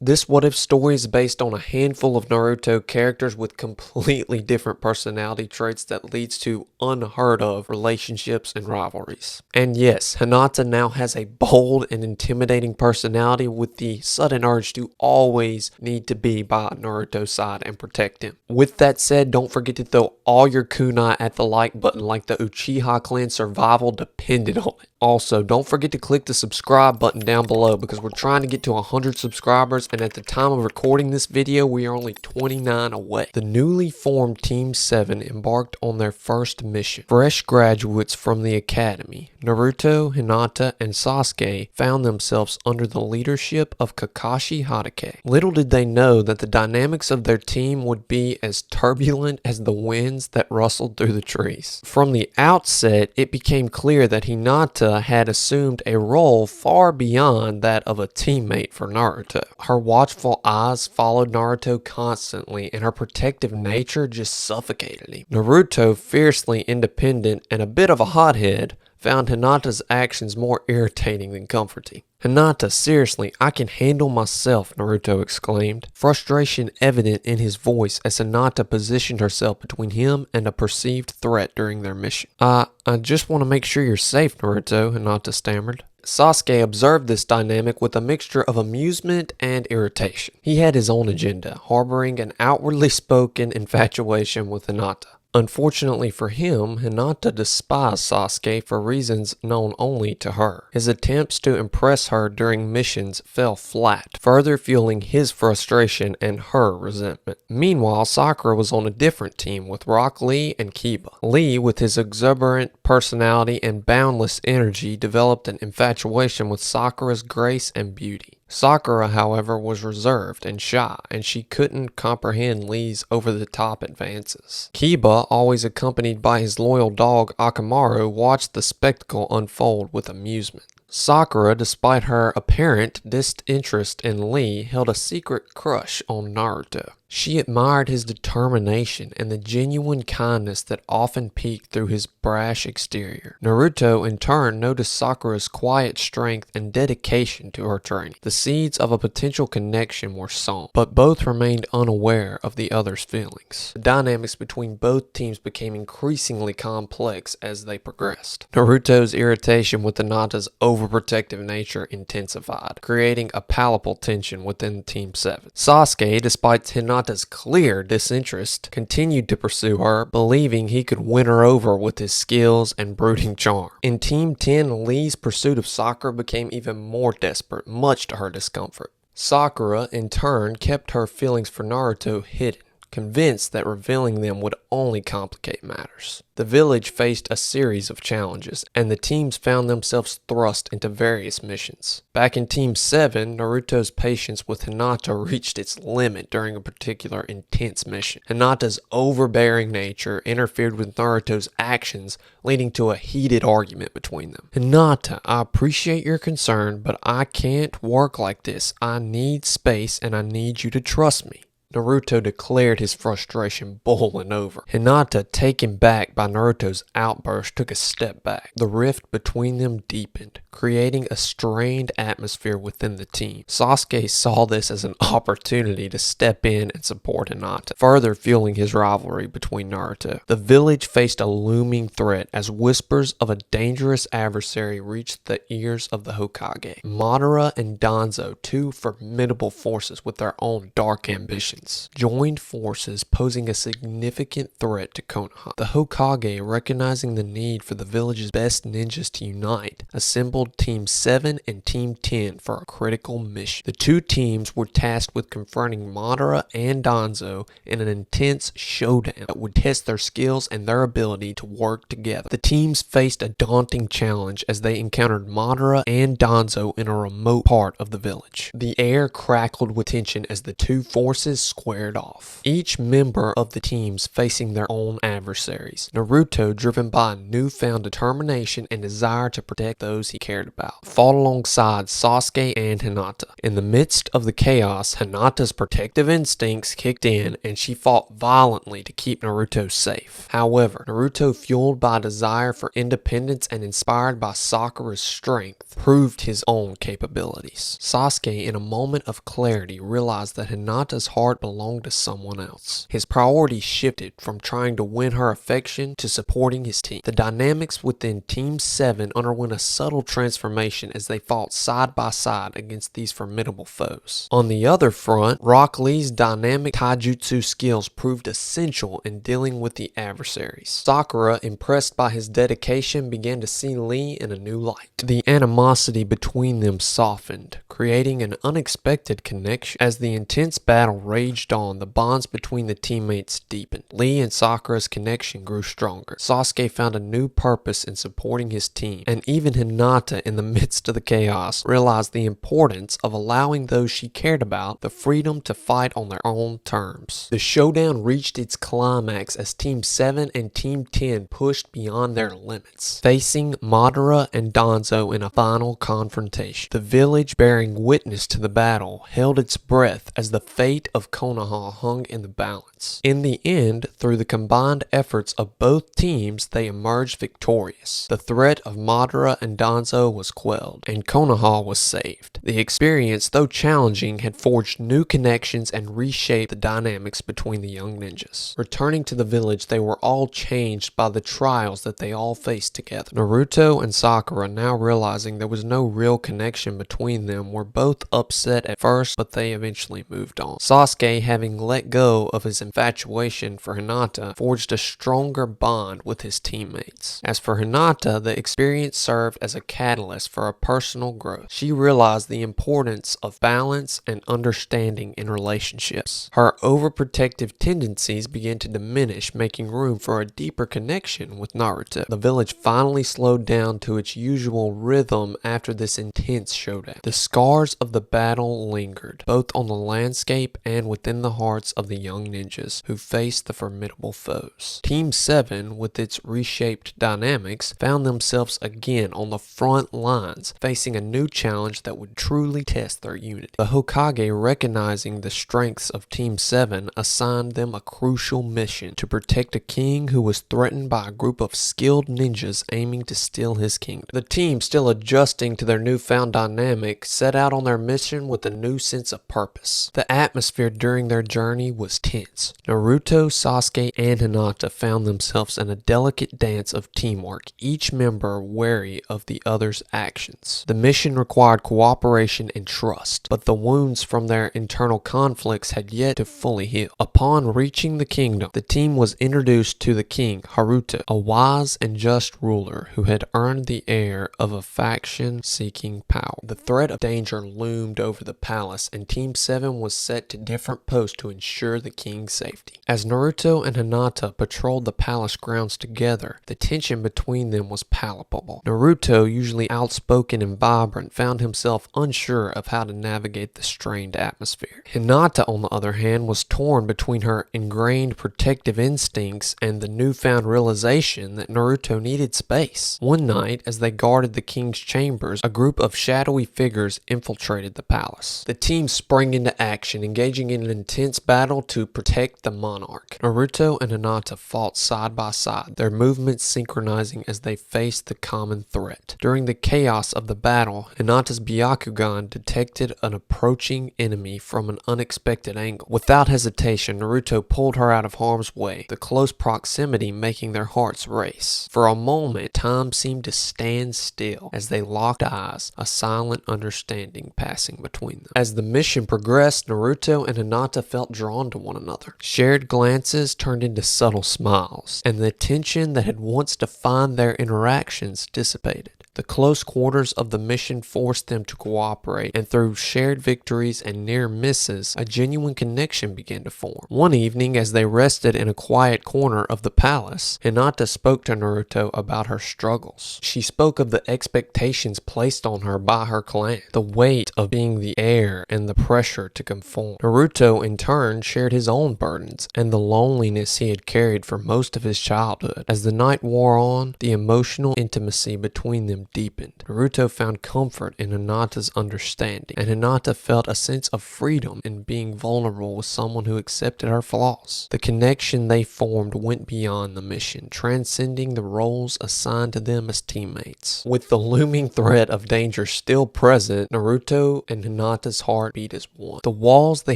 This what if story is based on a handful of Naruto characters with completely different personality traits that leads to unheard of relationships and rivalries. And yes, Hinata now has a bold and intimidating personality with the sudden urge to always need to be by Naruto's side and protect him. With that said, don't forget to throw all your kunai at the like button like the Uchiha clan survival depended on it. Also, don't forget to click the subscribe button down below because we're trying to get to 100 subscribers, and at the time of recording this video, we are only 29 away. The newly formed Team 7 embarked on their first mission. Fresh graduates from the academy, Naruto, Hinata, and Sasuke found themselves under the leadership of Kakashi Hatake. Little did they know that the dynamics of their team would be as turbulent as the winds that rustled through the trees. From the outset, it became clear that Hinata had assumed a role far beyond that of a teammate for Naruto. Her watchful eyes followed Naruto constantly, and her protective nature just suffocated him. Naruto, fiercely independent and a bit of a hothead, found Hinata's actions more irritating than comforting. "Hinata, seriously, I can handle myself," Naruto exclaimed, frustration evident in his voice as Hinata positioned herself between him and a perceived threat during their mission. I just want to make sure you're safe, Naruto," Hinata stammered. Sasuke observed this dynamic with a mixture of amusement and irritation. He had his own agenda, harboring an outwardly spoken infatuation with Hinata. Unfortunately for him, Hinata despised Sasuke for reasons known only to her. His attempts to impress her during missions fell flat, further fueling his frustration and her resentment. Meanwhile, Sakura was on a different team with Rock Lee and Kiba. Lee, with his exuberant personality and boundless energy, developed an infatuation with Sakura's grace and beauty. Sakura, however, was reserved and shy, and she couldn't comprehend Lee's over-the-top advances. Kiba, always accompanied by his loyal dog Akamaru, watched the spectacle unfold with amusement. Sakura, despite her apparent disinterest in Lee, held a secret crush on Naruto. She admired his determination and the genuine kindness that often peeked through his brash exterior. Naruto, in turn, noticed Sakura's quiet strength and dedication to her training. The seeds of a potential connection were sown, but both remained unaware of the other's feelings. The dynamics between both teams became increasingly complex as they progressed. Naruto's irritation with Hinata's overprotective nature intensified, creating a palpable tension within Team 7. Sasuke, despite Hinata's clear disinterest, continued to pursue her, believing he could win her over with his skills and brooding charm. In Team 10, Lee's pursuit of Sakura became even more desperate, much to her discomfort. Sakura, in turn, kept her feelings for Naruto hidden, convinced that revealing them would only complicate matters. The village faced a series of challenges, and the teams found themselves thrust into various missions. Back in Team 7, Naruto's patience with Hinata reached its limit during a particular intense mission. Hinata's overbearing nature interfered with Naruto's actions, leading to a heated argument between them. "Hinata, I appreciate your concern, but I can't work like this. I need space and I need you to trust me," Naruto declared, his frustration boiling over. Hinata, taken back by Naruto's outburst, took a step back. The rift between them deepened, creating a strained atmosphere within the team. Sasuke saw this as an opportunity to step in and support Hinata, further fueling his rivalry between Naruto. The village faced a looming threat as whispers of a dangerous adversary reached the ears of the Hokage. Madara and Danzo, two formidable forces with their own dark ambitions, joined forces, posing a significant threat to Konoha. The Hokage, recognizing the need for the village's best ninjas to unite, assembled Team 7 and Team 10 for a critical mission. The two teams were tasked with confronting Madara and Danzo in an intense showdown that would test their skills and their ability to work together. The teams faced a daunting challenge as they encountered Madara and Danzo in a remote part of the village. The air crackled with tension as the two forces squared off. Each member of the teams facing their own adversaries. Naruto, driven by a newfound determination and desire to protect those he cared about, fought alongside Sasuke and Hinata. In the midst of the chaos, Hinata's protective instincts kicked in and she fought violently to keep Naruto safe. However, Naruto, fueled by a desire for independence and inspired by Sakura's strength, proved his own capabilities. Sasuke, in a moment of clarity, realized that Hinata's heart belonged to someone else. His priorities shifted from trying to win her affection to supporting his team. The dynamics within Team 7 underwent a subtle transformation as they fought side by side against these formidable foes. On the other front, Rock Lee's dynamic taijutsu skills proved essential in dealing with the adversaries. Sakura, impressed by his dedication, began to see Lee in a new light. The animosity between them softened, creating an unexpected connection. As the intense battle raged on, the bonds between the teammates deepened. Lee and Sakura's connection grew stronger. Sasuke found a new purpose in supporting his team, and even Hinata, in the midst of the chaos, realized the importance of allowing those she cared about the freedom to fight on their own terms. The showdown reached its climax as Team 7 and Team 10 pushed beyond their limits, facing Madara and Danzo in a final confrontation. The village, bearing witness to the battle, held its breath as the fate of Konoha hung in the balance. In the end, through the combined efforts of both teams, they emerged victorious. The threat of Madara and Danzo was quelled, and Konoha was saved. The experience, though challenging, had forged new connections and reshaped the dynamics between the young ninjas. Returning to the village, they were all changed by the trials that they all faced together. Naruto and Sakura, now realizing there was no real connection between them, were both upset at first, but they eventually moved on. Sasuke, having let go of his infatuation for Hinata, forged a stronger bond with his teammates. As for Hinata, the experience served as a catalyst for a personal growth. She realized the importance of balance and understanding in relationships. Her overprotective tendencies began to diminish, making room for a deeper connection with Naruto. The village finally slowed down to its usual rhythm after this intense showdown. The scars of the battle lingered, both on the landscape and within the hearts of the young ninjas who faced the formidable foes. Team 7, with its reshaped dynamics, found themselves again on the front lines, facing a new challenge that would truly test their unity. The Hokage, recognizing the strengths of Team 7, assigned them a crucial mission to protect a king who was threatened by a group of skilled ninjas aiming to steal his kingdom. The team, still adjusting to their newfound dynamic, set out on their mission with a new sense of purpose. The atmosphere during their journey was tense. Naruto, Sasuke, and Hinata found themselves in a delicate dance of teamwork, each member wary of the other's actions. The mission required cooperation and trust, but the wounds from their internal conflicts had yet to fully heal. Upon reaching the kingdom, the team was introduced to the king, Haruto, a wise and just ruler who had earned the air of a faction seeking power. The threat of danger loomed over the palace, and Team 7 was set to different posts to ensure the king's safety. As Naruto and Hinata patrolled the palace grounds together, the tension between them was palpable. Naruto, usually outspoken and vibrant, found himself unsure of how to navigate the strained atmosphere. Hinata, on the other hand, was torn between her ingrained protective instincts and the newfound realization that Naruto needed space. One night, as they guarded the king's chambers, a group of shadowy figures infiltrated the palace. The team sprang into action, engaging in an intense battle to protect the monarch. Naruto and Hinata fought side by side, their movements synchronizing as they faced the common threat. During the chaos of the battle, Hinata's Byakugan detected an approaching enemy from an unexpected angle. Without hesitation, Naruto pulled her out of harm's way, the close proximity making their hearts race. For a moment, time seemed to stand still as they locked eyes, a silent understanding passing between them. As the mission progressed, Naruto and Hinata felt drawn to one another. Shared glances turned into subtle smiles, and the tension that had once defined their interactions dissipated. The close quarters of the mission forced them to cooperate, and through shared victories and near misses, a genuine connection began to form. One evening, as they rested in a quiet corner of the palace, Hinata spoke to Naruto about her struggles. She spoke of the expectations placed on her by her clan, the weight of being the heir, and the pressure to conform. Naruto, in turn, shared his own burdens and the loneliness he had carried for most of his childhood. As the night wore on, the emotional intimacy between them deepened. Naruto found comfort in Hinata's understanding, and Hinata felt a sense of freedom in being vulnerable with someone who accepted her flaws. The connection they formed went beyond the mission, transcending the roles assigned to them as teammates. With the looming threat of danger still present, Naruto and Hinata's heart beat as one. The walls they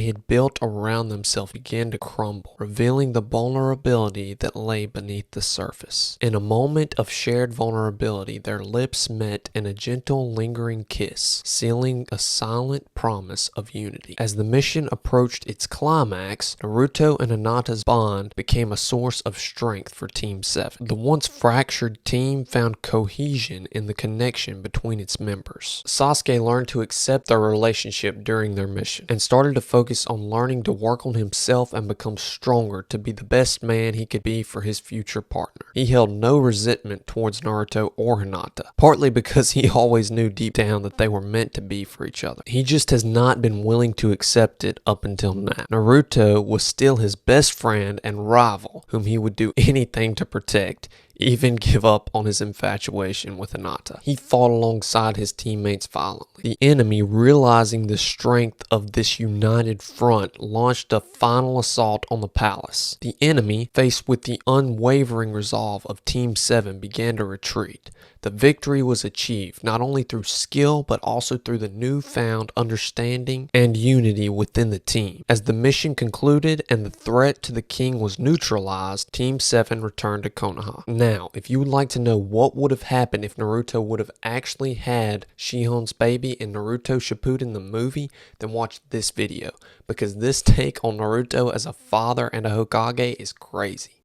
had built around themselves began to crumble, revealing the vulnerability that lay beneath the surface. In a moment of shared vulnerability, their lips met in a gentle, lingering kiss, sealing a silent promise of unity. As the mission approached its climax, Naruto and Hinata's bond became a source of strength for Team 7. The once fractured team found cohesion in the connection between its members. Sasuke learned to accept their relationship during their mission, and started to focus on learning to work on himself and become stronger to be the best man he could be for his future partner. He held no resentment towards Naruto or Hinata, partly because he always knew deep down that they were meant to be for each other. He just has not been willing to accept it up until now. Naruto was still his best friend and rival, whom he would do anything to protect, even give up on his infatuation with Hinata. He fought alongside his teammates violently. The enemy, realizing the strength of this united front, launched a final assault on the palace. The enemy, faced with the unwavering resolve of Team 7, began to retreat. The victory was achieved not only through skill, but also through the newfound understanding and unity within the team. As the mission concluded and the threat to the king was neutralized, Team 7 returned to Konoha. Now, if you would like to know what would have happened if Naruto would have actually had Shihon's baby in Naruto Shippuden the movie, then watch this video, because this take on Naruto as a father and a Hokage is crazy.